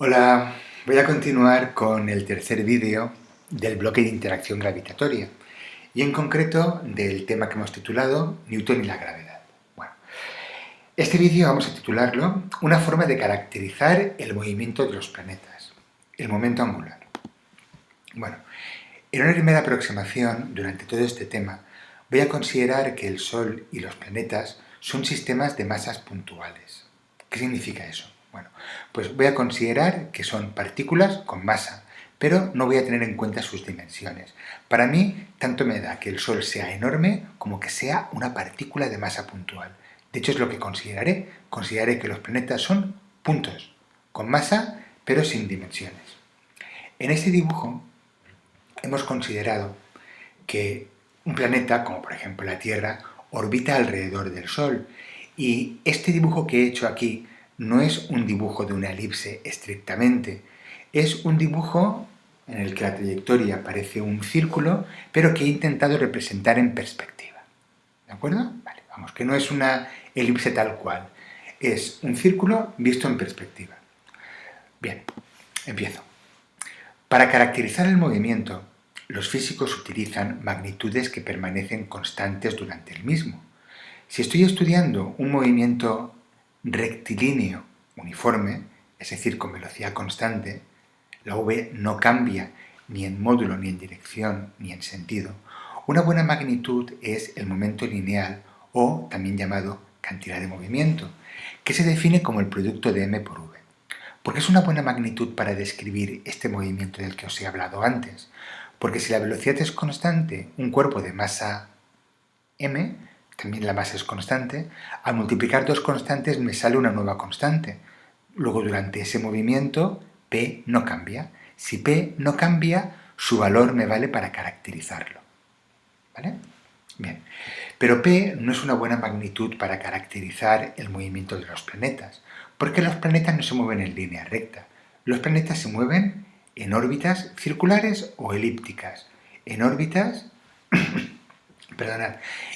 Hola, voy a continuar con el tercer vídeo del bloque de interacción gravitatoria y en concreto del tema que hemos titulado Newton y la gravedad. Bueno, este vídeo vamos a titularlo Una forma de caracterizar el movimiento de los planetas, el momento angular. Bueno, en una primera aproximación durante todo este tema voy a considerar que el Sol y los planetas son sistemas de masas puntuales. ¿Qué significa eso? Bueno, pues voy a considerar que son partículas con masa, pero no voy a tener en cuenta sus dimensiones. Para mí, tanto me da que el Sol sea enorme como que sea una partícula de masa puntual. De hecho, es lo que consideraré. Consideraré que los planetas son puntos, con masa, pero sin dimensiones. En este dibujo hemos considerado que un planeta, como por ejemplo la Tierra, orbita alrededor del Sol. Y este dibujo que he hecho aquí no es un dibujo de una elipse estrictamente, es un dibujo en el que la trayectoria parece un círculo, pero que he intentado representar en perspectiva. ¿De acuerdo? Vale, vamos, que no es una elipse tal cual, es un círculo visto en perspectiva. Bien, empiezo. Para caracterizar el movimiento, los físicos utilizan magnitudes que permanecen constantes durante el mismo. Si estoy estudiando un movimiento rectilíneo uniforme, es decir, con velocidad constante, la v no cambia ni en módulo, ni en dirección, ni en sentido, una buena magnitud es el momento lineal o también llamado cantidad de movimiento, que se define como el producto de m por v. ¿Por qué es una buena magnitud para describir este movimiento del que os he hablado antes? Porque si la velocidad es constante, un cuerpo de masa m, también la masa es constante, al multiplicar dos constantes me sale una nueva constante. Luego durante ese movimiento p no cambia. Si p no cambia, su valor me vale para caracterizarlo. ¿Vale? Bien. Pero p no es una buena magnitud para caracterizar el movimiento de los planetas, porque los planetas no se mueven en línea recta. Los planetas se mueven en órbitas circulares o elípticas, en órbitas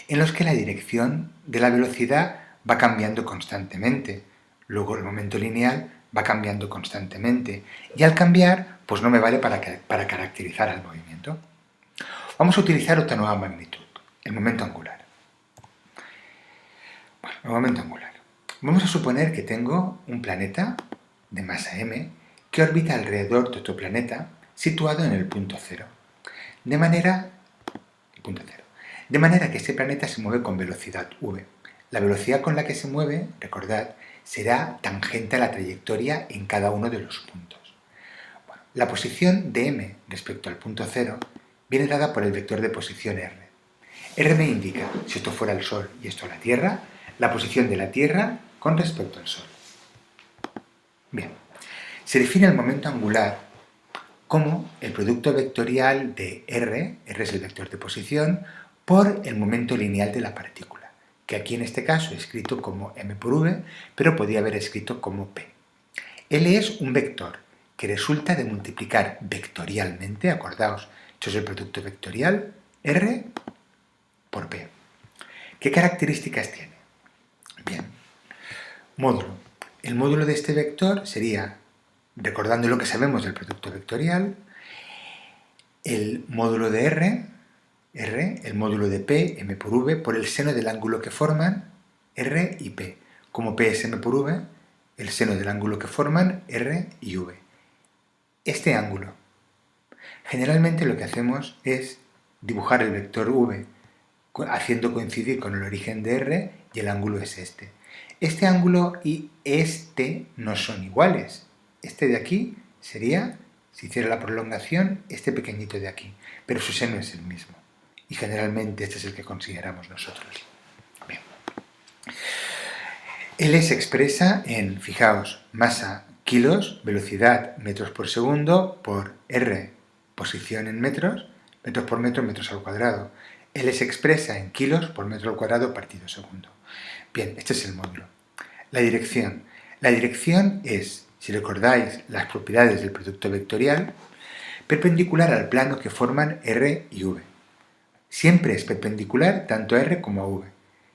en los que la dirección de la velocidad va cambiando constantemente. Luego el momento lineal va cambiando constantemente. Y al cambiar, pues no me vale para caracterizar el movimiento. Vamos a utilizar otra nueva magnitud, el momento angular. Bueno, el momento angular. Vamos a suponer que tengo un planeta de masa m que orbita alrededor de otro planeta situado en el punto cero. De manera que este planeta se mueve con velocidad v. La velocidad con la que se mueve, recordad, será tangente a la trayectoria en cada uno de los puntos. Bueno, la posición de m respecto al punto cero viene dada por el vector de posición r. R me indica, si esto fuera el Sol y esto la Tierra, la posición de la Tierra con respecto al Sol. Bien, se define el momento angular como el producto vectorial de R es el vector de posición, por el momento lineal de la partícula, que aquí en este caso he escrito como m por v, pero podría haber escrito como p. L es un vector que resulta de multiplicar vectorialmente, acordaos, esto es el producto vectorial, R por p. ¿Qué características tiene? Bien, módulo. El módulo de este vector sería, recordando lo que sabemos del producto vectorial, el módulo de R, el módulo de P, m por v, por el seno del ángulo que forman R y P. Como P es m por v, el seno del ángulo que forman R y v. Este ángulo. Generalmente lo que hacemos es dibujar el vector v haciendo coincidir con el origen de R y el ángulo es este. Este ángulo y este no son iguales. Este de aquí sería, si hiciera la prolongación, este pequeñito de aquí, pero su seno es el mismo. Y generalmente este es el que consideramos nosotros. Bien. L se expresa en, fijaos, masa kilos, velocidad metros por segundo, por R, posición en metros por metro, metros al cuadrado. L se expresa en kilos por metro al cuadrado partido segundo. Bien, este es el módulo. La dirección. La dirección es, si recordáis las propiedades del producto vectorial, perpendicular al plano que forman R y V. Siempre es perpendicular tanto a R como a V.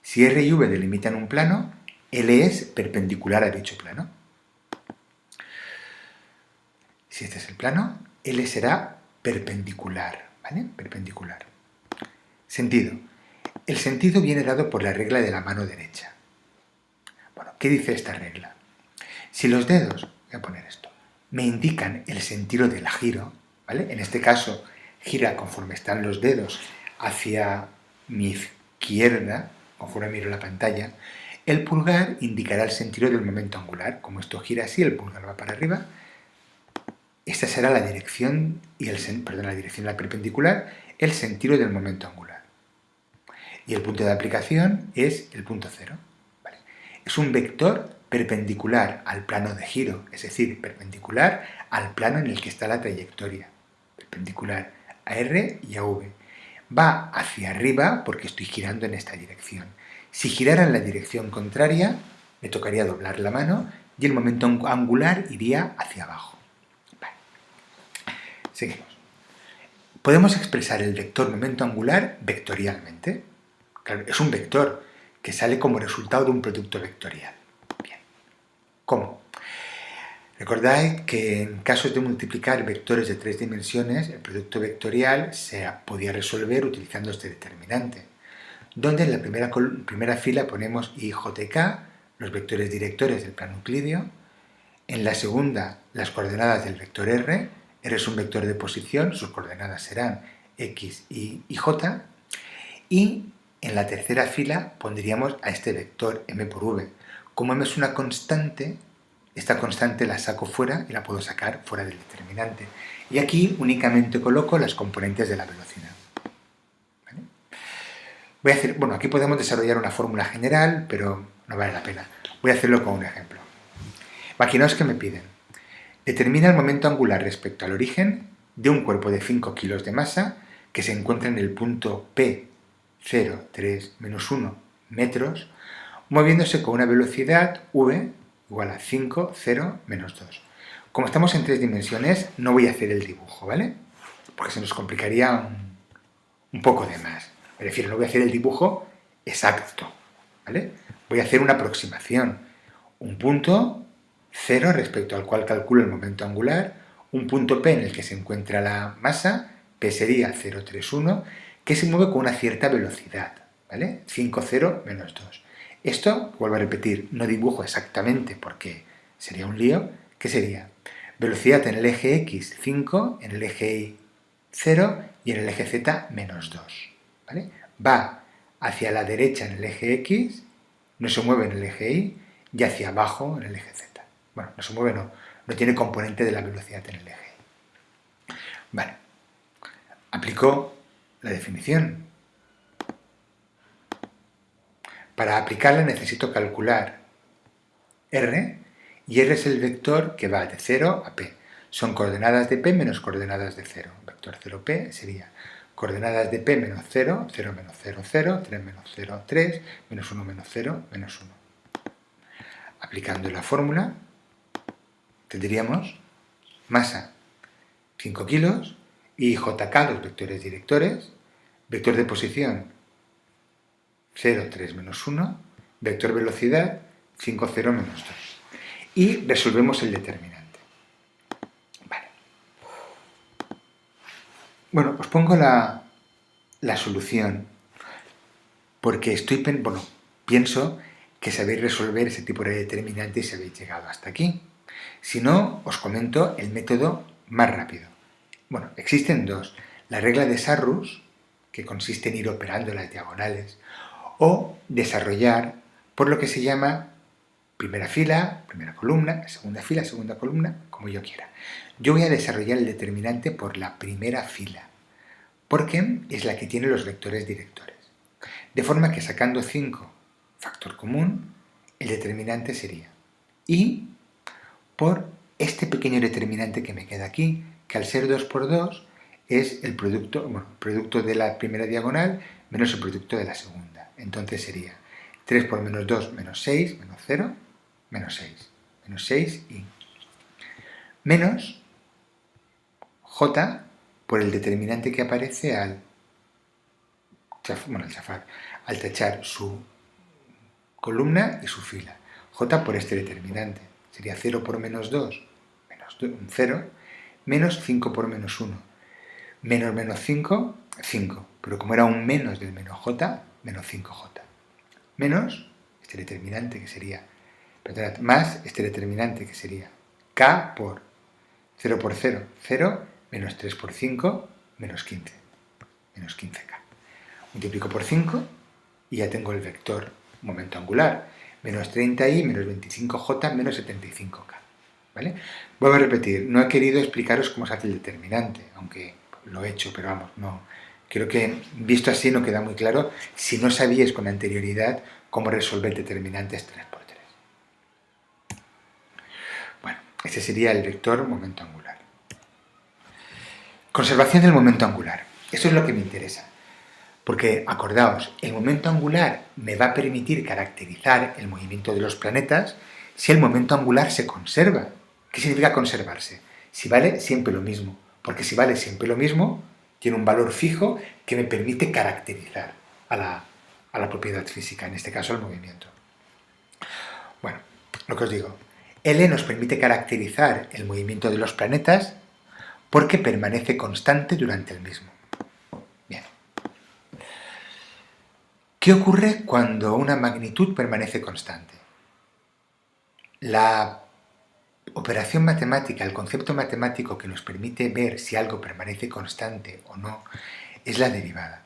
Si R y V delimitan un plano, L es perpendicular a dicho plano. Si este es el plano, L será perpendicular, ¿vale? Perpendicular. Sentido. El sentido viene dado por la regla de la mano derecha. Bueno, ¿qué dice esta regla? Si los dedos, voy a poner esto, me indican el sentido del giro, ¿vale? En este caso, gira conforme están los dedos hacia mi izquierda, conforme miro la pantalla, el pulgar indicará el sentido del momento angular. Como esto gira así, el pulgar va para arriba. Esta será la dirección, la dirección de la perpendicular, el sentido del momento angular. Y el punto de aplicación es el punto cero. ¿Vale? Es un vector perpendicular al plano de giro, es decir, perpendicular al plano en el que está la trayectoria. Perpendicular a R y a V. Va hacia arriba porque estoy girando en esta dirección. Si girara en la dirección contraria, me tocaría doblar la mano y el momento angular iría hacia abajo. Vale. Seguimos. Podemos expresar el vector momento angular vectorialmente. Claro, es un vector que sale como resultado de un producto vectorial. Bien. ¿Cómo? Recordáis que en casos de multiplicar vectores de 3 dimensiones, el producto vectorial se podía resolver utilizando este determinante, donde en la primera fila ponemos I, J y K, los vectores directores del plano euclídeo, en la segunda las coordenadas del vector R, R es un vector de posición, sus coordenadas serán X, Y y J, y en la tercera fila pondríamos a este vector M por V. Como M es una constante, esta constante la saco fuera y la puedo sacar fuera del determinante. Y aquí únicamente coloco las componentes de la velocidad. ¿Vale? Aquí podemos desarrollar una fórmula general, pero no vale la pena. Voy a hacerlo con un ejemplo. Imaginaos que me piden: determina el momento angular respecto al origen de un cuerpo de 5 kilos de masa que se encuentra en el punto P 0, 3, menos 1 metros, moviéndose con una velocidad v igual a 5, 0, menos 2. Como estamos en 3 dimensiones, no voy a hacer el dibujo, ¿vale? Porque se nos complicaría un poco de más. Me refiero, no voy a hacer el dibujo exacto, ¿vale? Voy a hacer una aproximación. Un punto 0 respecto al cual calculo el momento angular, un punto P en el que se encuentra la masa, P sería 0, 3, 1, que se mueve con una cierta velocidad, ¿vale? 5, 0, menos 2. Esto, vuelvo a repetir, no dibujo exactamente porque sería un lío. ¿Qué sería? Velocidad en el eje X, 5, en el eje Y, 0 y en el eje Z, menos 2. ¿Vale? Va hacia la derecha en el eje X, no se mueve en el eje Y, y hacia abajo en el eje Z. Bueno, no se mueve, no tiene componente de la velocidad en el eje Y. Vale. Aplico la definición. Para aplicarla necesito calcular R, y R es el vector que va de 0 a P. Son coordenadas de P menos coordenadas de 0. Vector 0P sería coordenadas de P menos 0, 0 menos 0, 0, 3 menos 0, 3, menos 1 menos 0, menos 1. Aplicando la fórmula, tendríamos masa 5 kilos y JK, los vectores directores, vector de posición 0, 3, menos 1, vector velocidad 5, 0, menos 2. Y resolvemos el determinante. Vale. Bueno, os pongo la solución porque pienso que sabéis resolver ese tipo de determinante si habéis llegado hasta aquí. Si no, os comento el método más rápido. Bueno, existen dos. La regla de Sarrus, que consiste en ir operando las diagonales, o desarrollar por lo que se llama primera fila, primera columna, segunda fila, segunda columna, como yo quiera. Yo voy a desarrollar el determinante por la primera fila, porque es la que tiene los vectores directores. De forma que sacando 5, factor común, el determinante sería I por este pequeño determinante que me queda aquí, que al ser 2 por 2 es el producto de la primera diagonal menos el producto de la segunda. Entonces sería 3 por menos 2, menos 6, menos 0, menos 6. Menos 6 y menos J por el determinante que aparece al tachar su columna y su fila. J por este determinante. Sería 0 por menos 2, menos 0, menos 5 por menos 1. Menos menos 5, 5. Pero como era un menos del menos j, menos 5j. Menos este determinante que sería, perdonad, más este determinante que sería k por 0 por 0, 0, menos 3 por 5, menos 15. Menos 15k. Multiplico por 5 y ya tengo el vector momento angular. Menos 30i, menos 25j, menos 75k. ¿Vale? Vuelvo a repetir, no he querido explicaros cómo se hace el determinante, aunque lo he hecho, pero vamos, no. Creo que visto así no queda muy claro si no sabíais con anterioridad cómo resolver determinantes 3×3. Bueno, este sería el vector momento angular. Conservación del momento angular. Eso es lo que me interesa. Porque, acordaos, el momento angular me va a permitir caracterizar el movimiento de los planetas si el momento angular se conserva. ¿Qué significa conservarse? Si vale siempre lo mismo. Porque si vale siempre lo mismo, tiene un valor fijo que me permite caracterizar a la propiedad física, en este caso el movimiento. Bueno, lo que os digo, L nos permite caracterizar el movimiento de los planetas porque permanece constante durante el mismo. Bien. ¿Qué ocurre cuando una magnitud permanece constante? La operación matemática, el concepto matemático que nos permite ver si algo permanece constante o no, es la derivada.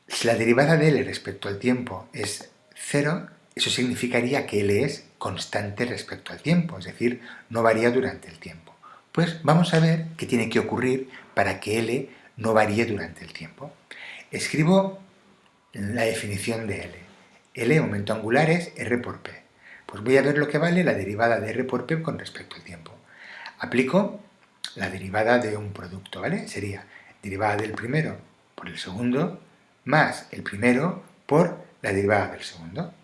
Si la derivada de L respecto al tiempo es 0, eso significaría que L es constante respecto al tiempo, es decir, no varía durante el tiempo. Pues vamos a ver qué tiene que ocurrir para que L no varíe durante el tiempo. Escribo la definición de L. L, momento angular, es R por P. Pues voy a ver lo que vale la derivada de R por P con respecto al tiempo. Aplico la derivada de un producto, ¿vale? Sería derivada del primero por el segundo más el primero por la derivada del segundo.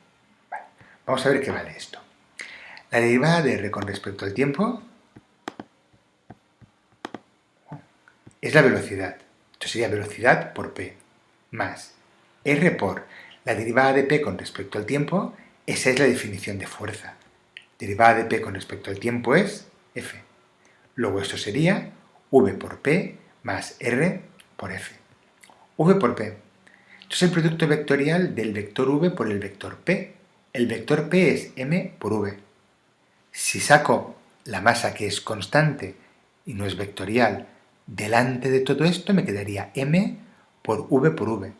Vale. Vamos a ver qué vale esto. La derivada de R con respecto al tiempo es la velocidad. Esto sería velocidad por P más R por la derivada de P con respecto al tiempo. Esa es la definición de fuerza. Derivada de P con respecto al tiempo es F. Luego esto sería V por P más R por F. V por P. Esto es el producto vectorial del vector V por el vector P. El vector P es M por V. Si saco la masa que es constante y no es vectorial delante de todo esto, me quedaría M por V por V.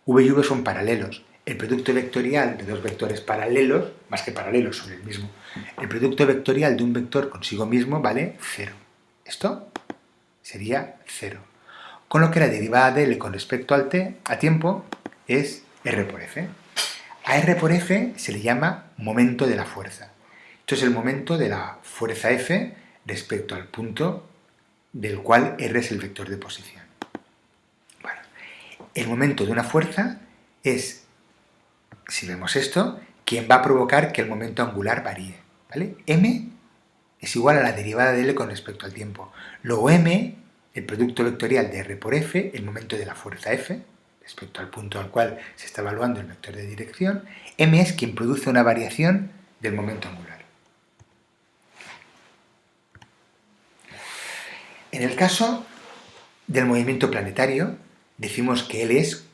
V y V son paralelos. El producto vectorial de dos vectores paralelos, más que paralelos, son el mismo. El producto vectorial de un vector consigo mismo vale 0. Esto sería 0. Con lo que la derivada de L con respecto al a tiempo es R por F. A R por F se le llama momento de la fuerza. Esto es el momento de la fuerza F respecto al punto del cual R es el vector de posición. Bueno, el momento de una fuerza es, si vemos esto, quien va a provocar que el momento angular varíe, ¿vale? M es igual a la derivada de L con respecto al tiempo. Luego M, el producto vectorial de R por F, el momento de la fuerza F, respecto al punto al cual se está evaluando el vector de dirección. M es quien produce una variación del momento angular. En el caso del movimiento planetario, decimos que L es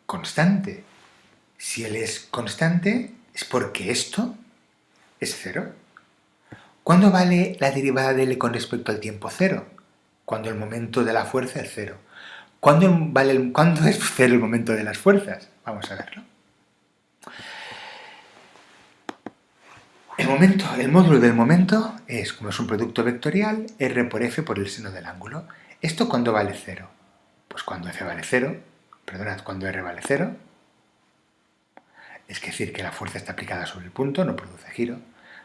constante. Si L es constante, es porque esto es 0. ¿Cuándo vale la derivada de L con respecto al tiempo 0? Cuando el momento de la fuerza es 0. ¿Cuándo es 0 el momento de las fuerzas? Vamos a verlo. El módulo del momento es, como es un producto vectorial, R por F por el seno del ángulo. ¿Esto cuándo vale 0? Pues cuando F vale 0, cuando R vale 0, es decir, que la fuerza está aplicada sobre el punto, no produce giro.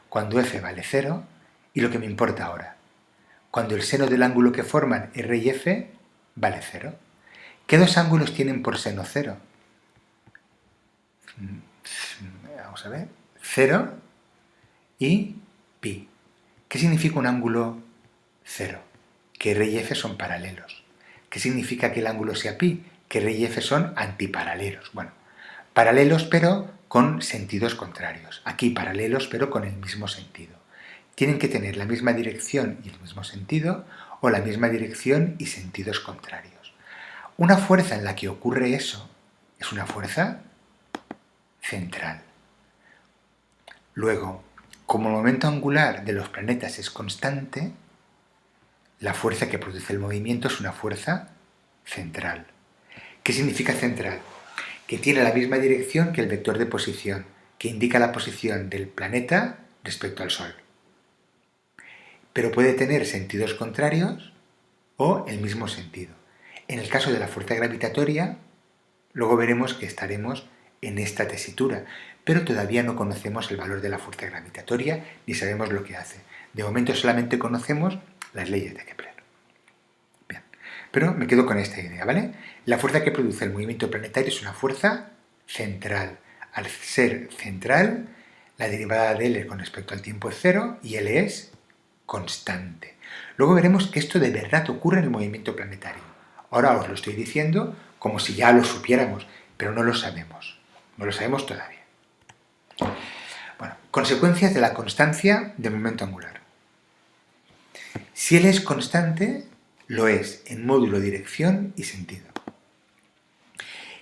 Cuando F vale 0, y lo que me importa ahora, cuando el seno del ángulo que forman R y F vale 0. ¿Qué dos ángulos tienen por seno 0? Vamos a ver, 0 y pi. ¿Qué significa un ángulo 0? Que R y F son paralelos. ¿Qué significa que el ángulo sea pi? Que R y F son antiparalelos. Bueno, paralelos pero con sentidos contrarios. Aquí paralelos pero con el mismo sentido. Tienen que tener la misma dirección y el mismo sentido o la misma dirección y sentidos contrarios. Una fuerza en la que ocurre eso es una fuerza central. Luego, como el momento angular de los planetas es constante, la fuerza que produce el movimiento es una fuerza central. ¿Qué significa central? Que tiene la misma dirección que el vector de posición, que indica la posición del planeta respecto al Sol. Pero puede tener sentidos contrarios o el mismo sentido. En el caso de la fuerza gravitatoria, luego veremos que estaremos en esta tesitura, pero todavía no conocemos el valor de la fuerza gravitatoria ni sabemos lo que hace. De momento solamente conocemos las leyes de Kepler. Bien, pero me quedo con esta idea, ¿vale? La fuerza que produce el movimiento planetario es una fuerza central. Al ser central, la derivada de L con respecto al tiempo es cero y L es constante. Luego veremos que esto de verdad ocurre en el movimiento planetario. Ahora os lo estoy diciendo como si ya lo supiéramos, pero no lo sabemos. No lo sabemos todavía. Bueno, consecuencias de la constancia del momento angular. Si L es constante, lo es en módulo, dirección y sentido.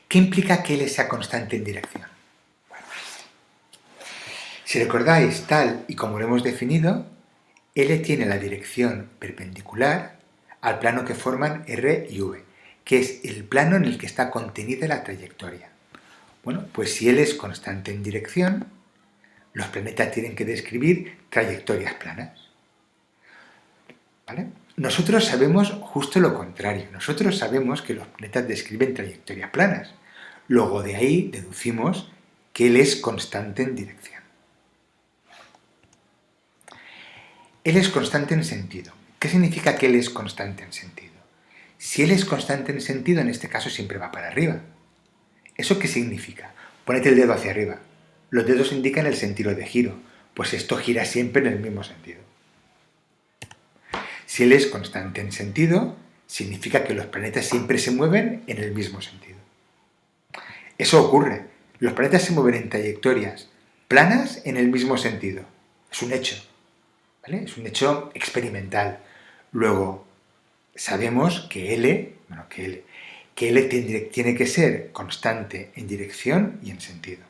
¿Qué implica que L sea constante en dirección? Bueno, si recordáis, tal y como lo hemos definido, L tiene la dirección perpendicular al plano que forman R y V, que es el plano en el que está contenida la trayectoria. Bueno, pues si L es constante en dirección, los planetas tienen que describir trayectorias planas. ¿Vale? Nosotros sabemos justo lo contrario. Nosotros sabemos que los planetas describen trayectorias planas. Luego de ahí deducimos que L es constante en dirección. L es constante en sentido. ¿Qué significa que L es constante en sentido? Si L es constante en sentido, en este caso siempre va para arriba. ¿Eso qué significa? Ponete el dedo hacia arriba. Los dedos indican el sentido de giro, pues esto gira siempre en el mismo sentido. Si L es constante en sentido, significa que los planetas siempre se mueven en el mismo sentido. Eso ocurre. Los planetas se mueven en trayectorias planas en el mismo sentido. Es un hecho. ¿Vale? Es un hecho experimental. Luego, sabemos que L tiene que ser constante en dirección y en sentido.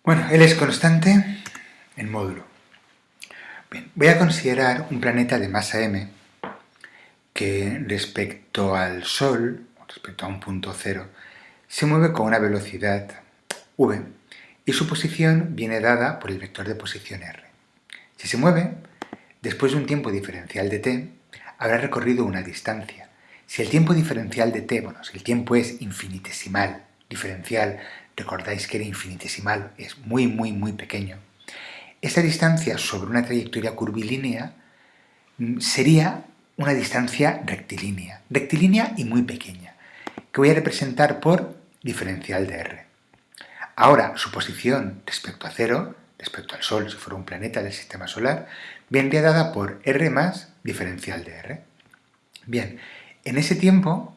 Bueno, L es constante en módulo. Bien, voy a considerar un planeta de masa m que respecto al Sol, respecto a un punto cero, se mueve con una velocidad v y su posición viene dada por el vector de posición r. Si se mueve, después de un tiempo diferencial de t, habrá recorrido una distancia. Si el tiempo diferencial de t, si el tiempo es infinitesimal, diferencial, recordáis que era infinitesimal, es muy, muy, muy pequeño, esa distancia sobre una trayectoria curvilínea sería una distancia rectilínea y muy pequeña, que voy a representar por diferencial de r. Ahora, su posición respecto a cero, respecto al Sol, si fuera un planeta del sistema solar, vendría dada por r más diferencial de r. Bien, en ese tiempo,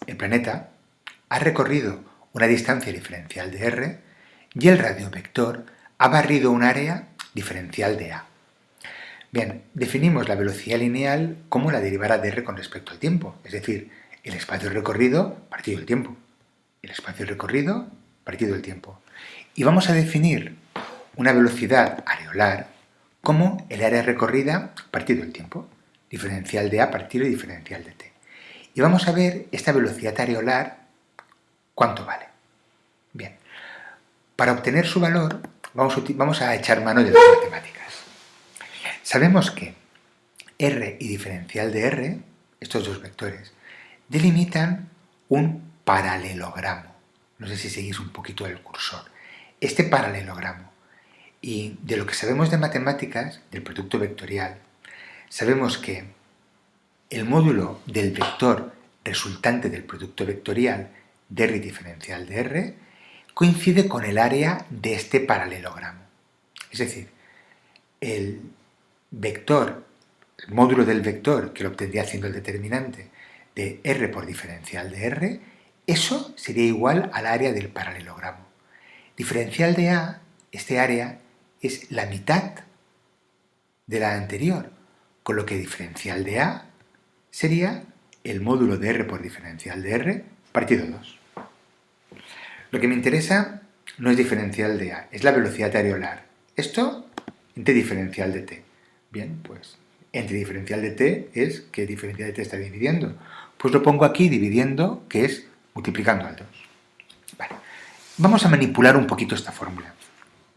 el planeta ha recorrido una distancia diferencial de r y el radiovector ha barrido un área diferencial de a. Bien, definimos la velocidad lineal como la derivada de r con respecto al tiempo, es decir, el espacio recorrido partido el tiempo. El espacio recorrido partido el tiempo. Y vamos a definir una velocidad areolar como el área recorrida partido el tiempo, diferencial de a partido y diferencial de t. Y vamos a ver esta velocidad areolar cuánto vale. Bien, para obtener su valor vamos a echar mano de las matemáticas. Sabemos que r y diferencial de r, estos dos vectores, delimitan un paralelogramo. No sé si seguís un poquito el cursor. Este paralelogramo. Y de lo que sabemos de matemáticas, del producto vectorial, sabemos que el módulo del vector resultante del producto vectorial de r y diferencial de r coincide con el área de este paralelogramo. Es decir, el módulo del vector, que lo obtendría haciendo el determinante de r por diferencial de r, eso sería igual al área del paralelogramo. Diferencial de a, este área, es la mitad de la anterior, Con lo que diferencial de A sería el módulo de R por diferencial de R partido 2. Lo que me interesa no es diferencial de A, es la velocidad areolar. Esto entre diferencial de T. Bien, pues entre diferencial de T es que diferencial de T está dividiendo. Pues lo pongo aquí dividiendo, que es multiplicando al 2. Vale. Vamos a manipular un poquito esta fórmula.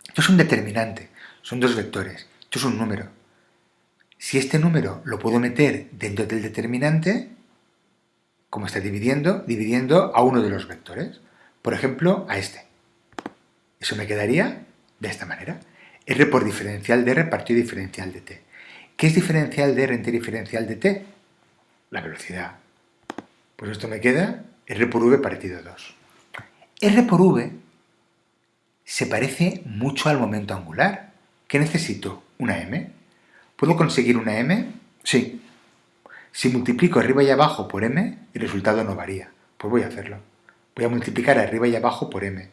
Esto es un determinante, son dos vectores, esto es un número. Si este número lo puedo meter dentro del determinante, como está dividiendo a uno de los vectores. Por ejemplo, a este. Eso me quedaría de esta manera. R por diferencial de R partido diferencial de T. ¿Qué es diferencial de R entre diferencial de T? La velocidad. Pues esto me queda R por V partido 2. R por V se parece mucho al momento angular. ¿Qué necesito? ¿Una m? ¿Puedo conseguir una m? Sí. Si multiplico arriba y abajo por m, el resultado no varía. Pues voy a hacerlo. Voy a multiplicar arriba y abajo por m.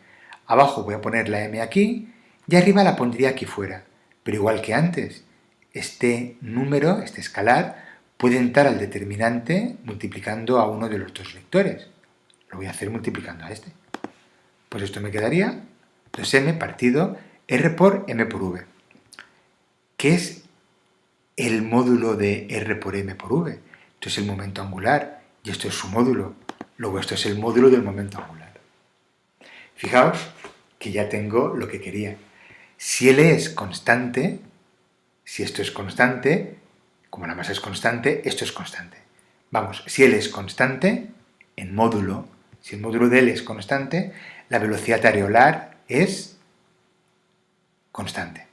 Abajo voy a poner la m aquí y arriba la pondría aquí fuera. Pero igual que antes, este número, este escalar, puede entrar al determinante multiplicando a uno de los dos vectores. Lo voy a hacer multiplicando a este. Pues esto me quedaría 2m partido r por m por v. ¿Qué es el módulo de r por m por v? Esto es el momento angular y esto es su módulo. Luego esto es el módulo del momento angular. Fijaos que ya tengo lo que quería. Si L es constante, si esto es constante, como la masa es constante, esto es constante. Vamos, si L es constante, en módulo, si el módulo de L es constante, la velocidad areolar es constante.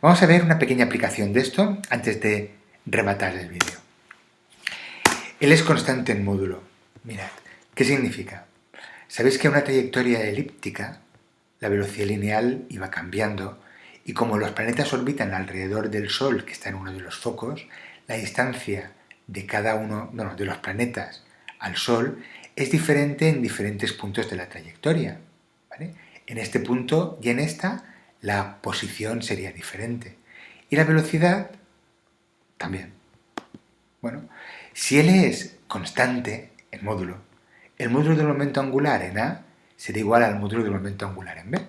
Vamos a ver una pequeña aplicación de esto antes de rematar el vídeo. L es constante en módulo. Mirad, ¿qué significa? Sabéis que en una trayectoria elíptica la velocidad lineal iba cambiando y como los planetas orbitan alrededor del Sol, que está en uno de los focos, la distancia de cada uno de los planetas al Sol es diferente en diferentes puntos de la trayectoria, ¿vale? En este punto y en esta la posición sería diferente y la velocidad también. Bueno, si L es constante en módulo, el módulo del momento angular en A será igual al módulo del momento angular en B.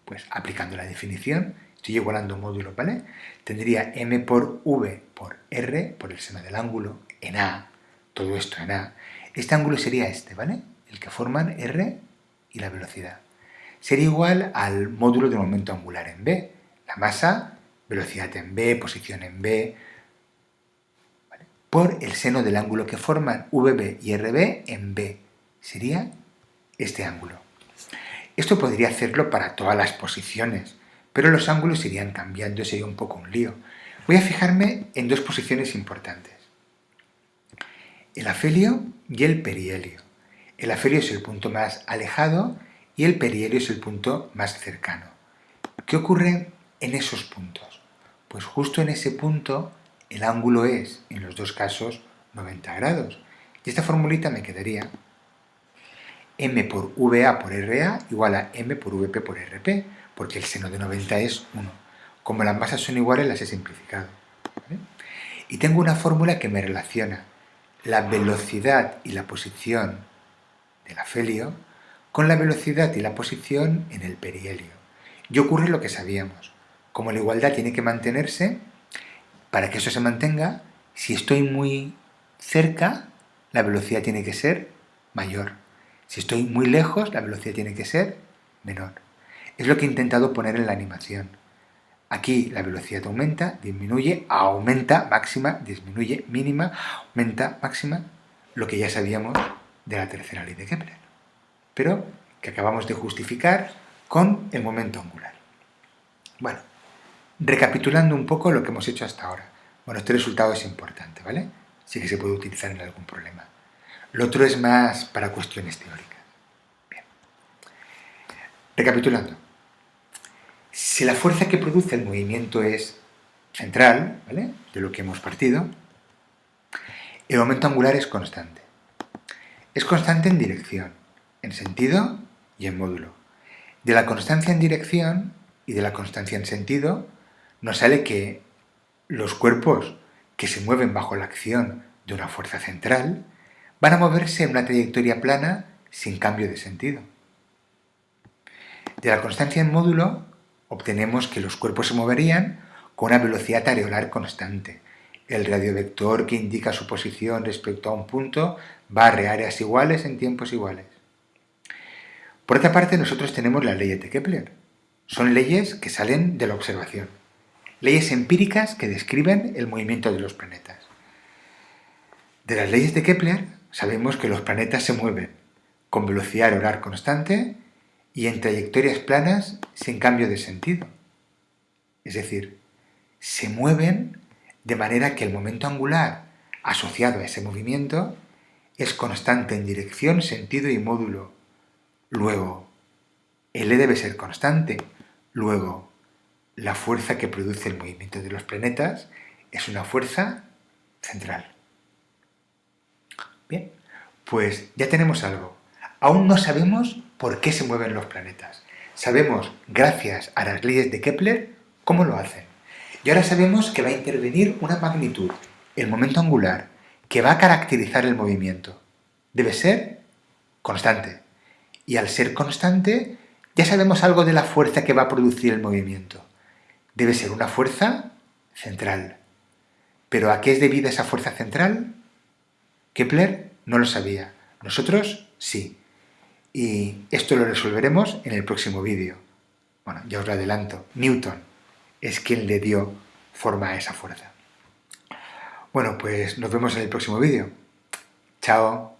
Pues aplicando la definición, estoy igualando módulos, ¿vale? Tendría m por v por r, por el seno del ángulo, en A, todo esto en A. Este ángulo sería este, ¿vale? El que forman r y la velocidad. Sería igual al módulo del momento angular en B. La masa, velocidad en B, posición en B, ¿vale? Por el seno del ángulo que forman VB y RB en B. Sería este ángulo. Esto podría hacerlo para todas las posiciones, pero los ángulos irían cambiando, sería un poco un lío. Voy a fijarme en dos posiciones importantes. El afelio y el perihelio. El afelio es el punto más alejado y el perihelio es el punto más cercano. ¿Qué ocurre en esos puntos? Pues justo en ese punto el ángulo es, en los dos casos, 90 grados. Y esta formulita me quedaría m por VA por RA igual a m por VP por RP, porque el seno de 90 es 1. Como las masas son iguales, las he simplificado, ¿vale? Y tengo una fórmula que me relaciona la velocidad y la posición del afelio con la velocidad y la posición en el perihelio. Y ocurre lo que sabíamos. Como la igualdad tiene que mantenerse, para que eso se mantenga, si estoy muy cerca, la velocidad tiene que ser mayor. Si estoy muy lejos, la velocidad tiene que ser menor. Es lo que he intentado poner en la animación. Aquí la velocidad aumenta, disminuye, aumenta, máxima, disminuye, mínima, aumenta, máxima, lo que ya sabíamos de la tercera ley de Kepler, pero que acabamos de justificar con el momento angular. Bueno, recapitulando un poco lo que hemos hecho hasta ahora. Bueno, este resultado es importante, ¿vale? Sí que se puede utilizar en algún problema. Lo otro es más para cuestiones teóricas. Bien. Recapitulando. Si la fuerza que produce el movimiento es central, ¿vale?, de lo que hemos partido, el momento angular es constante. Es constante en dirección, en sentido y en módulo. De la constancia en dirección y de la constancia en sentido nos sale que Los cuerpos que se mueven bajo la acción de una fuerza central van a moverse en una trayectoria plana sin cambio de sentido. De la constancia en módulo obtenemos que los cuerpos se moverían con una velocidad areolar constante. El radiovector que indica su posición respecto a un punto barre áreas iguales en tiempos iguales. Por otra parte, nosotros tenemos las leyes de Kepler. Son leyes que salen de la observación. Leyes empíricas que describen el movimiento de los planetas. De las leyes de Kepler sabemos que los planetas se mueven con velocidad areolar constante y en trayectorias planas sin cambio de sentido. Es decir, se mueven de manera que el momento angular asociado a ese movimiento es constante en dirección, sentido y módulo. Luego, L debe ser constante. Luego, la fuerza que produce el movimiento de los planetas es una fuerza central. Bien, pues ya tenemos algo. Aún no sabemos por qué se mueven los planetas. Sabemos, gracias a las leyes de Kepler, cómo lo hacen. Y ahora sabemos que va a intervenir una magnitud, el momento angular, que va a caracterizar el movimiento. Debe ser constante. Y al ser constante, ya sabemos algo de la fuerza que va a producir el movimiento. Debe ser una fuerza central. ¿Pero a qué es debida esa fuerza central? Kepler no lo sabía. Nosotros sí. Y esto lo resolveremos en el próximo vídeo. Bueno, ya os lo adelanto. Newton es quien le dio forma a esa fuerza. Bueno, pues nos vemos en el próximo vídeo. Chao.